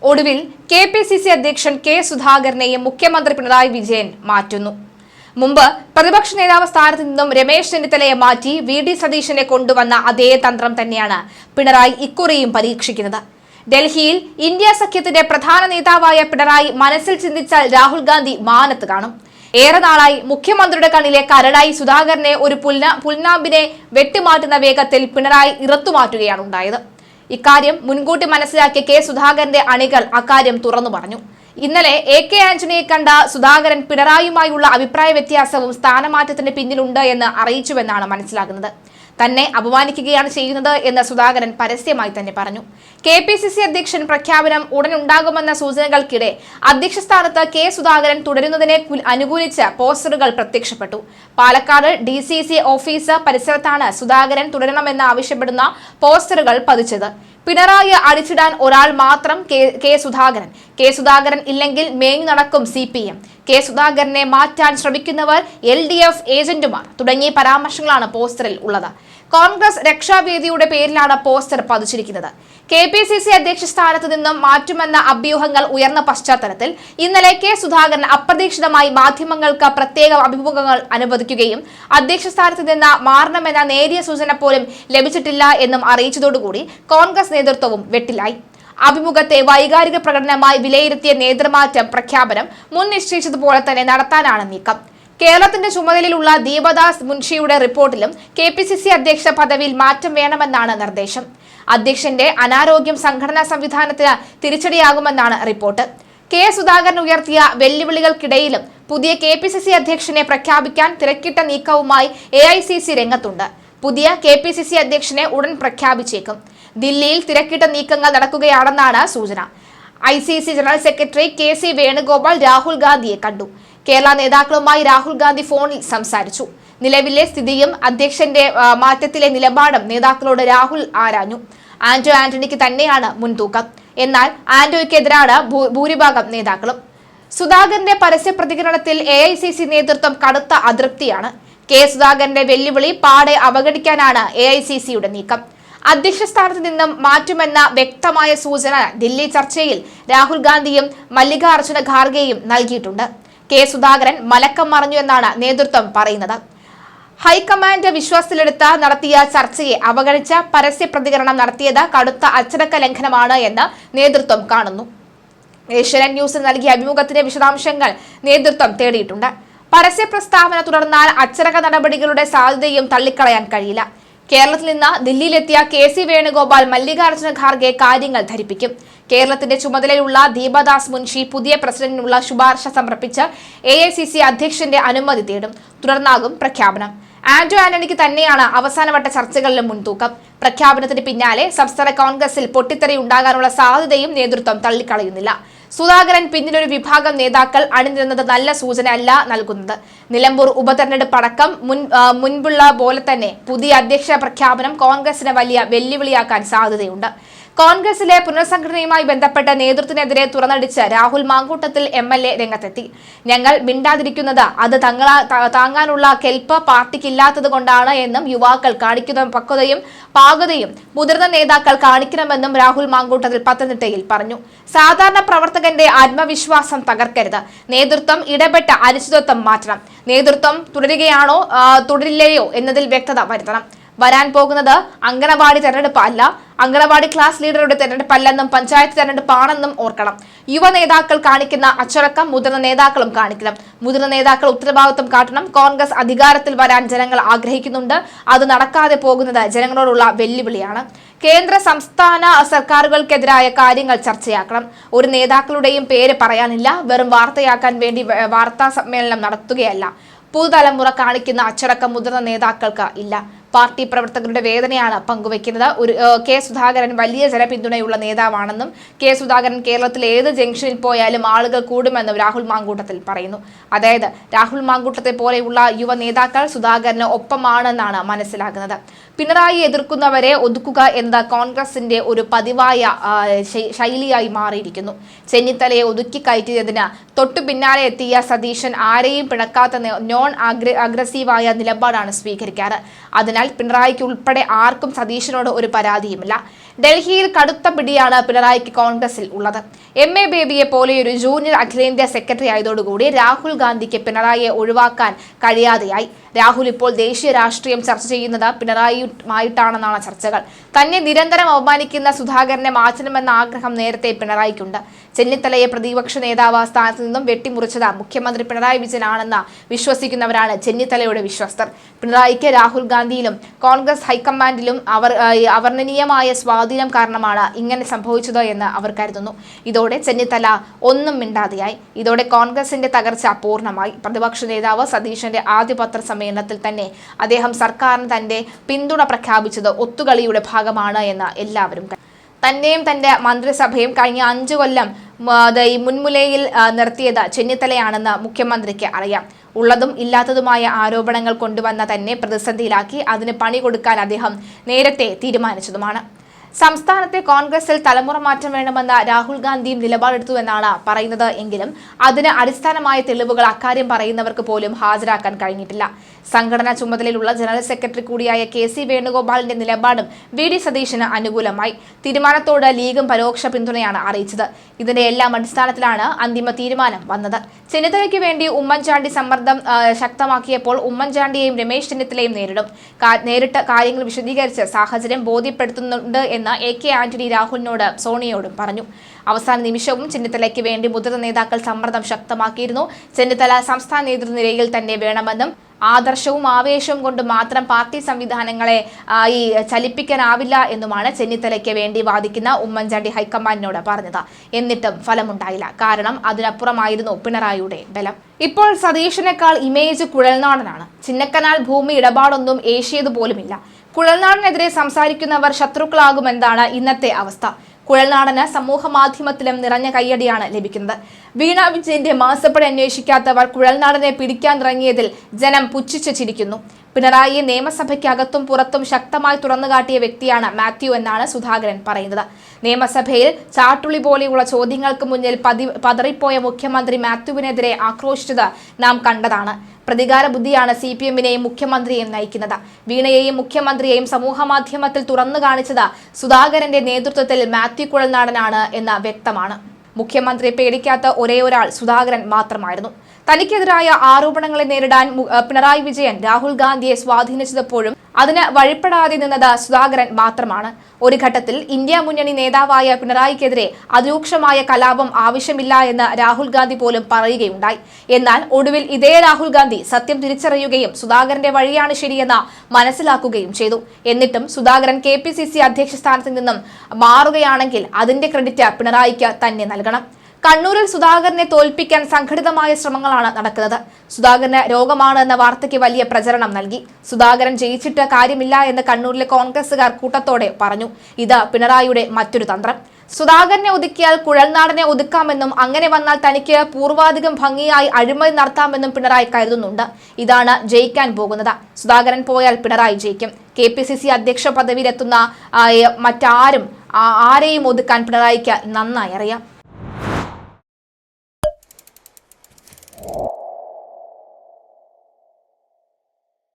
ഒടുവിൽ കെ.പി.സി.സി അധ്യക്ഷൻ കെ സുധാകരനെയും മുഖ്യമന്ത്രി പിണറായി വിജയൻ മാറ്റുന്നു. മുമ്പ് പ്രതിപക്ഷ നേതാവ് സ്ഥാനത്ത് നിന്നും രമേശ് ചെന്നിത്തലയെ മാറ്റി വി.ഡി. സതീശനെ കൊണ്ടുവന്ന അതേ തന്ത്രം തന്നെയാണ് പിണറായി ഇക്കുറിയും പരീക്ഷിക്കുന്നത്. ഡൽഹിയിൽ ഇന്ത്യ സഖ്യത്തിന്റെ പ്രധാന നേതാവായ പിണറായി മനസ്സിൽ ചിന്തിച്ചാൽ രാഹുൽ ഗാന്ധി മാനത്ത് കാണും. ഏറെ നാളായി മുഖ്യമന്ത്രിയുടെ കണ്ണിലെ കരടായി സുധാകരനെ ഒരു പുൽനാമ്പിനെ വെട്ടിമാറ്റുന്ന വേഗത്തിൽ പിണറായി ഇറത്തുമാറ്റുകയാണ് ഉണ്ടായത്. ഇക്കാര്യം മുൻകൂട്ടി മനസ്സിലാക്കിയ കെ സുധാകരന്റെ അണികൾ അക്കാര്യം തുറന്നു പറഞ്ഞു. ഇന്നലെ എ.കെ. ആന്റണിയെ കണ്ട സുധാകരൻ പിണറായിയുമായുള്ള അഭിപ്രായ വ്യത്യാസവും സ്ഥാനമാറ്റത്തിന് പിന്നിലുണ്ട് എന്ന് അറിയിച്ചുവെന്നാണ് മനസ്സിലാകുന്നത്. തന്നെ അപമാനിക്കുകയാണ് ചെയ്യുന്നത് എന്ന് സുധാകരൻ പരസ്യമായി തന്നെ പറഞ്ഞു. കെ.പി.സി.സി അധ്യക്ഷൻ പ്രഖ്യാപനം ഉടനുണ്ടാകുമെന്ന സൂചനകൾക്കിടെ അധ്യക്ഷ സ്ഥാനത്ത് കെ സുധാകരൻ തുടരുന്നതിനെ അനുകൂലിച്ച് പോസ്റ്ററുകൾ പ്രത്യക്ഷപ്പെട്ടു. പാലക്കാട് ഡി.സി.സി ഓഫീസ് പരിസരത്താണ് സുധാകരൻ തുടരണമെന്ന് ആവശ്യപ്പെടുന്ന പോസ്റ്ററുകൾ പതിച്ചത്. പിണറായി അടിച്ചിടാൻ ഒരാൾ മാത്രം കെ സുധാകരൻ ഇല്ലെങ്കിൽ മേഞ്ഞു നടക്കും CPM. കെ സുധാകരനെ മാറ്റാൻ ശ്രമിക്കുന്നവർ LDF ഏജന്റുമാർ തുടങ്ങിയ പരാമർശങ്ങളാണ് പോസ്റ്ററിൽ ഉള്ളത്. കോൺഗ്രസ് രക്ഷാവേദിയുടെ പേരിലാണ് പോസ്റ്റർ പതിച്ചിരിക്കുന്നത്. കെ.പി.സി.സി അധ്യക്ഷ സ്ഥാനത്ത് നിന്നും മാറ്റുമെന്ന അഭ്യൂഹങ്ങൾ ഉയർന്ന പശ്ചാത്തലത്തിൽ ഇന്നലെ കെ സുധാകരൻ അപ്രതീക്ഷിതമായി മാധ്യമങ്ങൾക്ക് പ്രത്യേക അഭിമുഖങ്ങൾ അനുവദിക്കുകയും അധ്യക്ഷ സ്ഥാനത്ത് നിന്ന് മാറണമെന്ന നേരിയ സൂചന പോലും ലഭിച്ചിട്ടില്ല എന്നും അറിയിച്ചതോടുകൂടി കോൺഗ്രസ് നേതൃത്വവും വെട്ടിലായി. അഭിമുഖത്തെ വൈകാരിക പ്രകടനമായി വിലയിരുത്തിയ നേതൃമാറ്റം പ്രഖ്യാപനം മുൻ നിശ്ചയിച്ചതുപോലെ തന്നെ നടത്താനാണ് നീക്കം. കേരളത്തിന്റെ ചുമതലയിലുള്ള ദീപദാസ് മുൻഷിയുടെ റിപ്പോർട്ടിലും കെ.പി.സി.സി അധ്യക്ഷ പദവിയിൽ മാറ്റം വേണമെന്നാണ് നിർദ്ദേശം. അധ്യക്ഷന്റെ അനാരോഗ്യം സംഘടനാ സംവിധാനത്തിന് തിരിച്ചടിയാകുമെന്നാണ് റിപ്പോർട്ട്. കെ സുധാകരൻ ഉയർത്തിയ വെല്ലുവിളികൾക്കിടയിലും പുതിയ കെ.പി.സി.സി അധ്യക്ഷനെ പ്രഖ്യാപിക്കാൻ തിരക്കിട്ട നീക്കവുമായി AICC രംഗത്തുണ്ട്. പുതിയ കെ.പി.സി.സി അധ്യക്ഷനെ ഉടൻ പ്രഖ്യാപിച്ചേക്കും. ദില്ലിയിൽ തിരക്കിട്ട നീക്കങ്ങൾ നടക്കുകയാണെന്നാണ് സൂചന. ICC general secretary KC Venugopal Rahul ഗാന്ധിയെ കണ്ടു. കേരള നേതാക്കളുമായി രാഹുൽ ഗാന്ധി ഫോണിൽ സംസാരിച്ചു. നിലവിലെ സ്ഥിതിയും അധ്യക്ഷന്റെ മാറ്റത്തിലെ നിലപാടും നേതാക്കളോട് രാഹുൽ ആരാഞ്ഞു. ആന്റണിക്ക് തന്നെയാണ് മുൻതൂക്കം. എന്നാൽ ആന്റോയ്ക്കെതിരാണ് ഭൂരിഭാഗം നേതാക്കളും. സുധാകരന്റെ പരസ്യ പ്രതികരണത്തിൽ AICC നേതൃത്വം കടുത്ത അതൃപ്തിയാണ്. കെ സുധാകരന്റെ വെല്ലുവിളി പാടെ അവഗണിക്കാനാണ് AICCയുടെ നീക്കം. അധ്യക്ഷ സ്ഥാനത്ത് നിന്നും മാറ്റുമെന്ന വ്യക്തമായ സൂചന ദില്ലി ചർച്ചയിൽ രാഹുൽ ഗാന്ധിയും മല്ലികാർജുന ഖാർഗെയും നൽകിയിട്ടുണ്ട്. കെ സുധാകരൻ മലക്കം മറിഞ്ഞു എന്നാണ് നേതൃത്വം പറയുന്നത്. ഹൈക്കമാൻഡ് വിശ്വാസത്തിലെടുത്ത് നടത്തിയ ചർച്ചയെ അവഗണിച്ച പരസ്യ പ്രതികരണം നടത്തിയത് കടുത്ത അച്ചടക്ക ലംഘനമാണ് എന്ന് നേതൃത്വം കാണുന്നു. ഏഷ്യാനെറ്റ് ന്യൂസിന് നൽകിയ അഭിമുഖത്തിന്റെ വിശദാംശങ്ങൾ നേതൃത്വം തേടിയിട്ടുണ്ട്. പരസ്യ പ്രസ്താവന തുടർന്നാൽ അച്ചടക്ക നടപടികളുടെ സാധ്യതയും തള്ളിക്കളയാൻ കഴിയില്ല. കേരളത്തിൽ നിന്ന് ദില്ലിയിലെത്തിയ KC വേണുഗോപാൽ മല്ലികാർജുന ഖാർഗെ കാര്യങ്ങൾ ധരിപ്പിക്കും. കേരളത്തിന്റെ ചുമതലയുള്ള ദീപദാസ് മുൻഷി പുതിയ പ്രസിഡന്റിനുള്ള ശുപാർശ സമർപ്പിച്ച് AICC അധ്യക്ഷന്റെ അനുമതി തേടും. തുടർന്നാകും പ്രഖ്യാപനം. ആന്റണിക്ക് തന്നെയാണ് അവസാനവട്ട ചർച്ചകളിലും മുൻതൂക്കം. പ്രഖ്യാപനത്തിന് പിന്നാലെ സംസ്ഥാന കോൺഗ്രസിൽ പൊട്ടിത്തെറി ഉണ്ടാകാനുള്ള സാധ്യതയും നേതൃത്വം തള്ളിക്കളയുന്നില്ല. സുധാകരൻ പിന്നിലൊരു വിഭാഗം നേതാക്കൾ അണിനിരുന്നത് നല്ല സൂചനയല്ല നൽകുന്നത്. നിലമ്പൂർ ഉപതെരഞ്ഞെടുപ്പ് അടക്കം മുൻപുള്ള പോലെ തന്നെ പുതിയ അധ്യക്ഷ പ്രഖ്യാപനം കോൺഗ്രസിന് വലിയ വെല്ലുവിളിയാക്കാൻ സാധ്യതയുണ്ട്. കോൺഗ്രസിലെ പുനഃസംഘടനയുമായി ബന്ധപ്പെട്ട നേതൃത്വത്തിനെതിരെ തുറന്നടിച്ച് രാഹുൽ മാങ്കൂട്ടത്തിൽ MLA രംഗത്തെത്തി. ഞങ്ങൾ മിണ്ടാതിരിക്കുന്നത് അത് താങ്ങാനുള്ള കെൽപ്പ് പാർട്ടിക്കില്ലാത്തത് കൊണ്ടാണ് എന്നും യുവാക്കൾ കാണിക്കുന്ന പക്വതയും പാകതയും മുതിർന്ന നേതാക്കൾ കാണിക്കണമെന്നും രാഹുൽ മാങ്കൂട്ടത്തിൽ പത്തനംതിട്ടയിൽ പറഞ്ഞു. സാധാരണ പ്രവർത്തകന്റെ ആത്മവിശ്വാസം തകർക്കരുത്. നേതൃത്വം ഇടപെട്ട അനിശ്ചിതത്വം മാറ്റണം. നേതൃത്വം തുടരുകയാണോ തുടരില്ലയോ എന്നതിൽ വ്യക്തത വരുത്തണം. വരാൻ പോകുന്നത് അങ്കണവാടി തെരഞ്ഞെടുപ്പ് അല്ല, അങ്കണവാടി ക്ലാസ് ലീഡറുടെ തെരഞ്ഞെടുപ്പല്ലെന്നും പഞ്ചായത്ത് തെരഞ്ഞെടുപ്പാണെന്നും ഓർക്കണം. യുവ നേതാക്കൾ കാണിക്കുന്ന അച്ചടക്കം മുതിർന്ന നേതാക്കളും കാണിക്കണം. മുതിർന്ന നേതാക്കൾ ഉത്തരവാദിത്വം കാട്ടണം. കോൺഗ്രസ് അധികാരത്തിൽ വരാൻ ജനങ്ങൾ ആഗ്രഹിക്കുന്നുണ്ട്. അത് നടക്കാതെ പോകുന്നത് ജനങ്ങളോടുള്ള വെല്ലുവിളിയാണ്. കേന്ദ്ര സംസ്ഥാന സർക്കാരുകൾക്കെതിരായ കാര്യങ്ങൾ ചർച്ചയാക്കണം. ഒരു നേതാക്കളുടെയും പേര് പറയാനില്ല. വെറും വാർത്തയാക്കാൻ വേണ്ടി വാർത്താ സമ്മേളനം നടത്തുകയല്ല. പുതുതലമുറ കാണിക്കുന്ന അച്ചടക്കം മുതിർന്ന നേതാക്കൾക്ക് ഇല്ല. പാർട്ടി പ്രവർത്തകരുടെ വേദനയാണ് പങ്കുവയ്ക്കുന്നത്. കെ സുധാകരൻ വലിയ ജനപിന്തുണയുള്ള നേതാവാണെന്നും കെ സുധാകരൻ കേരളത്തിൽ ഏത് ജംഗ്ഷനിൽ പോയാലും ആളുകൾ കൂടുമെന്നും രാഹുൽ മാങ്കൂട്ടത്തിൽ പറയുന്നു. അതായത് രാഹുൽ മാങ്കൂട്ടത്തെ പോലെയുള്ള യുവ നേതാക്കൾ സുധാകരന് ഒപ്പമാണെന്നാണ് മനസ്സിലാക്കുന്നത്. പിണറായി എതിർക്കുന്നവരെ ഒതുക്കുക എന്ന കോൺഗ്രസിന്റെ ഒരു പതിവായ ശൈലിയായി മാറിയിരിക്കുന്നു. ചെന്നിത്തലയെ ഒതുക്കി കയറ്റിയതിന് തൊട്ടു പിന്നാലെ എത്തിയ സതീശൻ ആരെയും പിണക്കാത്ത നോൺ അഗ്രസീവായ നിലപാടാണ് സ്വീകരിക്കാറ്. അതിനാൽ അതിനാൽ പിണറായിക്ക് ഉൾപ്പെടെ ആർക്കും സതീശനോട് ഒരു പരാതിയുമില്ല. ഡൽഹിയിൽ കടുത്ത പിടിയാണ് പിണറായിക്ക് കോൺഗ്രസിൽ ഉള്ളത്. MA ബേബിയെ പോലെയൊരു ജൂനിയർ അഖിലേന്ത്യാ സെക്രട്ടറി ആയതോടുകൂടി രാഹുൽ ഗാന്ധിക്ക് പിണറായിയെ ഒഴിവാക്കാൻ കഴിയാതെയായി. രാഹുൽ ഇപ്പോൾ ദേശീയ രാഷ്ട്രീയം ചർച്ച ചെയ്യുന്നത് പിണറായിയുമായിട്ടാണെന്നാണ് ചർച്ചകൾ. തന്നെ നിരന്തരം അവമാനിക്കുന്ന സുധാകരനെ മാറ്റണമെന്ന ആഗ്രഹം നേരത്തെ പിണറായിക്കുണ്ട്. ചെന്നിത്തലയെ പ്രതിപക്ഷ നേതാവ് സ്ഥാനത്ത് നിന്നും വെട്ടിമുറിച്ചത് മുഖ്യമന്ത്രി പിണറായി വിജയൻ ആണെന്ന് വിശ്വസിക്കുന്നവരാണ് ചെന്നിത്തലയുടെ വിശ്വസ്തർ. പിണറായിക്ക് രാഹുൽ ഗാന്ധിയിലും കോൺഗ്രസ് ഹൈക്കമാൻഡിലും അവർണ്ണനീയമായ സ്വാധീനം കാരണമാണ് ഇങ്ങനെ സംഭവിച്ചത് എന്ന് അവർ കരുതുന്നു. ഇതോടെ ചെന്നിത്തല ഒന്നും മിണ്ടാതെയായി. ഇതോടെ കോൺഗ്രസിന്റെ തകർച്ച പൂർണ്ണമായി. പ്രതിപക്ഷ നേതാവ് സതീശന്റെ ആദ്യ പത്രസമ്മേളനത്തിൽ തന്നെ അദ്ദേഹം സർക്കാരിന് തന്റെ പിന്തുണ പ്രഖ്യാപിച്ചത് ഒത്തുകളിയുടെ ഭാഗമാണ് എന്ന് എല്ലാവരും തന്നെയും തന്റെ മന്ത്രിസഭയും കഴിഞ്ഞ 5 കൊല്ലം മുൻമുലയിൽ നിർത്തിയത് ചെന്നിത്തലയാണെന്ന് മുഖ്യമന്ത്രിക്ക് അറിയാം. ഉള്ളതും ഇല്ലാത്തതുമായ ആരോപണങ്ങൾ കൊണ്ടുവന്ന തന്നെ പ്രതിസന്ധിയിലാക്കി അതിന് പണി കൊടുക്കാൻ അദ്ദേഹം നേരത്തെ തീരുമാനിച്ചതുമാണ്. സംസ്ഥാനത്തെ കോൺഗ്രസിൽ തലമുറ മാറ്റം വേണമെന്ന രാഹുൽ ഗാന്ധിയും നിലപാടെടുത്തുവെന്നാണ് പറയുന്നത് എങ്കിലും അതിന് അടിസ്ഥാനമായ തെളിവുകൾ അക്കാര്യം പറയുന്നവർക്ക് പോലും ഹാജരാക്കാൻ കഴിഞ്ഞിട്ടില്ല. സംഘടനാ ചുമതലയിലുള്ള ജനറൽ സെക്രട്ടറി കൂടിയായ KC വേണുഗോപാലിന്റെ നിലപാടും VD സതീശന് അനുകൂലമായി. തീരുമാനത്തോട് ലീഗും പരോക്ഷ പിന്തുണയാണ് അറിയിച്ചത്. ഇതിന്റെ എല്ലാം അടിസ്ഥാനത്തിലാണ് അന്തിമ തീരുമാനം വന്നത്. ചെന്നിത്തലയ്ക്ക് വേണ്ടി ഉമ്മൻചാണ്ടി സമ്മർദ്ദം ശക്തമാക്കിയപ്പോൾ ഉമ്മൻചാണ്ടിയെയും രമേശ് ചെന്നിത്തലയും നേരിട്ട് കാര്യങ്ങൾ വിശദീകരിച്ച് സാഹചര്യം ബോധ്യപ്പെടുത്തുന്നുണ്ട് എന്ന് AK ആന്റണി രാഹുലിനോട് സോണിയോടും പറഞ്ഞു. അവസാന നിമിഷവും ചെന്നിത്തലയ്ക്ക് വേണ്ടി മുതിർന്ന നേതാക്കൾ സമ്മർദ്ദം ശക്തമാക്കിയിരുന്നു. ചെന്നിത്തല സംസ്ഥാന നേതൃനിരയിൽ തന്നെ വേണമെന്നും ആദർശവും ആവേശവും കൊണ്ട് മാത്രം പാർട്ടി സംവിധാനങ്ങളെ ചലിപ്പിക്കാനാവില്ല എന്നുമാണ് ചെന്നിത്തലയ്ക്ക് വേണ്ടി വാദിക്കുന്ന ഉമ്മൻചാണ്ടി ഹൈക്കമാൻഡിനോട് പറഞ്ഞത്. എന്നിട്ടും ഫലമുണ്ടായില്ല. കാരണം അതിനപ്പുറമായിരുന്നു പിണറായിയുടെ ബലം. ഇപ്പോൾ സതീശനേക്കാൾ ഇമേജ് കുഴൽനാടനാണ്. ചിന്നക്കനാൽ ഭൂമി ഇടപാടൊന്നും ഏഷ്യതുപോലുമില്ല. കുഴൽനാടനെതിരെ സംസാരിക്കുന്നവർ ശത്രുക്കളാകുമെന്നാണ് ഇന്നത്തെ അവസ്ഥ. കുഴൽനാടന് സമൂഹ മാധ്യമത്തിലും നിറഞ്ഞ കയ്യടിയാണ് ലഭിക്കുന്നത്. വീണ വിജയന്റെ മാസപ്പടി അന്വേഷിക്കാത്തവർ കുഴൽനാടനെ പിടിക്കാനിറങ്ങിയതിൽ ജനം പുച്ഛിച്ചു ചിരിക്കുന്നു. പിണറായിയെ നിയമസഭയ്ക്കകത്തും പുറത്തും ശക്തമായി തുറന്നുകാട്ടിയ വ്യക്തിയാണ് മാത്യു എന്നാണ് സുധാകരൻ പറയുന്നത്. നിയമസഭയിൽ ചാട്ടുളി പോലെയുള്ള ചോദ്യങ്ങൾക്ക് മുന്നിൽ പതറിപ്പോയ മുഖ്യമന്ത്രി മാത്യുവിനെതിരെ ആക്രോശിച്ചത് നാം കണ്ടതാണ്. പ്രതികാര ബുദ്ധിയാണ് CPM-നെയും മുഖ്യമന്ത്രിയെയും നയിക്കുന്നത്. വീണയെയും മുഖ്യമന്ത്രിയെയും സമൂഹമാധ്യമത്തിൽ തുറന്നു കാണിച്ചത് സുധാകരന്റെ നേതൃത്വത്തിൽ മാത്യു കുഴൽനാടനാണ് എന്ന് വ്യക്തമാണ്. മുഖ്യമന്ത്രിയെ പേടിക്കാത്ത ഒരേയൊരാൾ സുധാകരൻ മാത്രമായിരുന്നു. തനിക്കെതിരായ ആരോപണങ്ങളെ നേരിടാൻ പിണറായി വിജയൻ രാഹുൽ ഗാന്ധിയെ സ്വാധീനിച്ചപ്പോഴും അതിന് വഴിപ്പെടാതെ നിന്നത് സുധാകരൻ മാത്രമാണ്. ഒരു ഘട്ടത്തിൽ ഇന്ത്യ മുന്നണി നേതാവായ പിണറായിക്കെതിരെ അതിരൂക്ഷമായ കലാപം ആവശ്യമില്ല എന്ന് രാഹുൽ ഗാന്ധി പോലും പറയുകയുണ്ടായി. എന്നാൽ ഒടുവിൽ ഇതേ രാഹുൽ ഗാന്ധി സത്യം തിരിച്ചറിയുകയും സുധാകരന്റെ വഴിയാണ് ശരിയെന്ന് മനസ്സിലാക്കുകയും ചെയ്തു. എന്നിട്ടും സുധാകരൻ KPCC അധ്യക്ഷ സ്ഥാനത്ത് നിന്നും മാറുകയാണെങ്കിൽ അതിന്റെ ക്രെഡിറ്റ് പിണറായിക്ക് തന്നെ നൽകണം. കണ്ണൂരിൽ സുധാകരനെ തോൽപ്പിക്കാൻ സംഘടിതമായ ശ്രമങ്ങളാണ് നടക്കുന്നത്. സുധാകരന് രോഗമാണ് എന്ന വാർത്തയ്ക്ക് വലിയ പ്രചരണം നൽകി. സുധാകരൻ ജയിച്ചിട്ട് കാര്യമില്ല എന്ന് കണ്ണൂരിലെ കോൺഗ്രസുകാർ കൂട്ടത്തോടെ പറഞ്ഞു. ഇത് പിണറായിയുടെ മറ്റൊരു തന്ത്രം. സുധാകരനെ ഒതുക്കിയാൽ കുഴൽനാടനെ ഒതുക്കാമെന്നും അങ്ങനെ വന്നാൽ തനിക്ക് പൂർവാധികം ഭംഗിയായി അഴിമതി നടത്താമെന്നും പിണറായി കരുതുന്നുണ്ട്. ഇതാണ് ജയിക്കാൻ പോകുന്നത്. സുധാകരൻ പോയാൽ പിണറായി ജയിക്കും. KPCC അധ്യക്ഷ പദവിയിലെത്തുന്ന ആരെയും ഒതുക്കാൻ പിണറായിക്ക് നന്നായി അറിയാം.